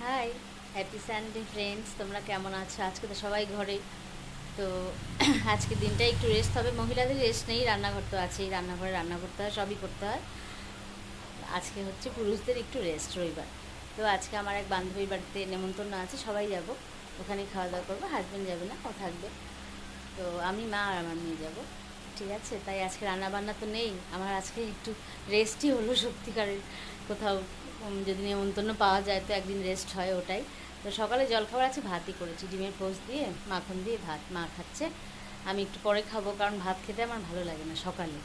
High, happy Sunday friends. তোমরা কেমন আছো? আজকে তো সবাই ঘরে। তো আজকে দিনটা একটু রেস্ট হবে। মহিলাদের রেস্ট নেই, রান্নাঘর তো আছেই, রান্নাঘরে রান্না করতে হয়, সবই করতে হয়। আজকে হচ্ছে পুরুষদের একটু রেস্ট, রবিবার। তো আজকে আমার এক বান্ধবীর বাড়িতে নেমন্তন্ন আছে, সবাই যাব। ওখানে খাওয়া দাওয়া করবো, হাজব্যান্ড যাবে না, ও থাকবে। তো আমি, মা আর আমার মেয়ে যাব। ঠিক আছে, তাই আজকে রান্না বান্না তো নেই আমার, আজকে একটু রেস্টই হলো সত্যিকারের। কোথাও যদি নেমন্তন্ন পাওয়া যায় তো একদিন রেস্ট হয়, ওটাই। তো সকালে জলখাবার আছে, ভাতই করেছি, ডিমের পোস্ট দিয়ে মাখন দিয়ে ভাত। মা খাচ্ছে, আমি একটু পরে খাবো, কারণ ভাত খেতে আমার ভালো লাগে না সকালে।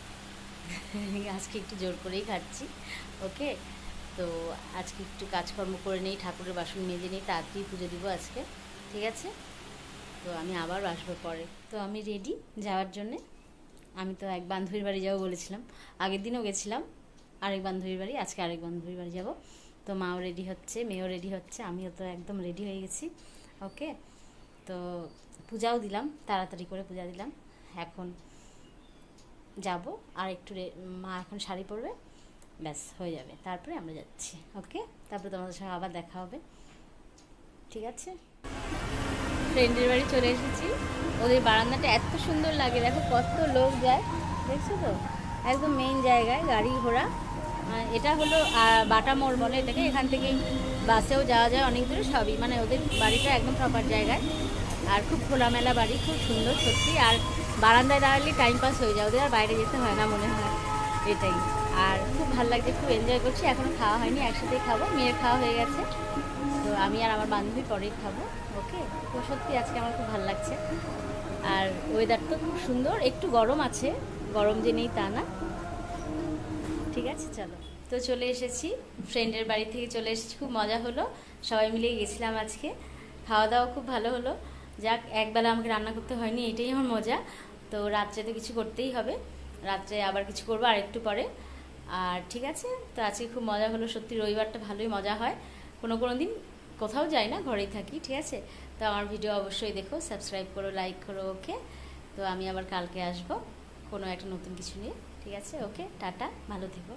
আজকে একটু জোর করেই খাচ্ছি। ওকে। তো আজকে একটু কাজকর্ম করে নেই, ঠাকুরের বাসন মেজে নিই, তাড়াতাড়ি পুজো দিব আজকে। ঠিক আছে। তো আমি আবার আসবো পরে। তো আমি রেডি যাওয়ার জন্যে। আমি তো এক বান্ধবীর বাড়ি যাবো বলেছিলাম, আগের দিনও গেছিলাম আরেক বান্ধবীর বাড়ি, আজকে আরেক বান্ধবীর বাড়ি যাব। তো মাও রেডি হচ্ছে, মেয়েও রেডি হচ্ছে, আমিও তো একদম রেডি হয়ে গেছি। ওকে। তো পূজাও দিলাম, তাড়াতাড়ি করে পূজা দিলাম। এখন যাব। আর একটু মা এখন শাড়ি পরবে, ব্যাস হয়ে যাবে, তারপরে আমরা যাচ্ছি। ওকে। তারপরে তোমাদের সঙ্গে আবার দেখা হবে। ঠিক আছে। ফ্রেন্ডের বাড়ি চলে এসেছি। ওদের বারান্দাটা এত সুন্দর লাগে, দেখো কত লোক যায়, দেখছো তো? একদম মেইন জায়গায় গাড়ি ঘোড়া। এটা হলো বাটা মোড় বলে এটাকে, এখান থেকেই বাসেও যাওয়া যায় অনেক দূরে, সবই মানে ওদের বাড়িটা একদম প্রপার জায়গায়। আর খুব খোলামেলা বাড়ি, খুব সুন্দর সত্যি। আর বারান্দায় দাঁড়ালে টাইম পাস হয়ে যায়, ওদের আর বাইরে যেতে হয় না মনে হয়, এটাই। আর খুব ভালো লাগছে, খুব এনজয় করছি। এখনও খাওয়া হয়নি, একসাথেই খাবো, মেয়ের খাওয়া হয়ে গেছে। তো আমি আর আমার বান্ধবী পরেই খাবো। ওকে। তো সত্যি আজকে আমার খুব ভালো লাগছে। আর ওয়েদারটা খুব সুন্দর, একটু গরম আছে, গরম যে নেই তা না। ঠিক আছে, চলো। তো চলে এসেছি, ফ্রেন্ডের বাড়ি থেকে চলে এসেছি, খুব মজা হলো। সবাই মিলে গেছিলাম আজকে, খাওয়া দাওয়া খুব ভালো হলো। যাক, একবেলা আমাকে রান্না করতে হয়নি, এটাই আমার মজা। তো রাত্রে তো কিছু করতেই হবে, রাত্রে আবার কিছু করবো আর একটু পরে। আর ঠিক আছে, তো আজকে খুব মজা হলো সত্যি, রবিবারটা ভালোই মজা হয়। কোনো কোনো দিন কোথাও যাই না, ঘরেই থাকি। ঠিক আছে। তো আমার ভিডিও অবশ্যই দেখো, সাবস্ক্রাইব করো, লাইক করো। ওকে। তো আমি আবার কালকে আসবো কোনো একটা নতুন কিছু নিয়ে। ঠিক আছে। ওকে, টাটা, ভালো থেকো।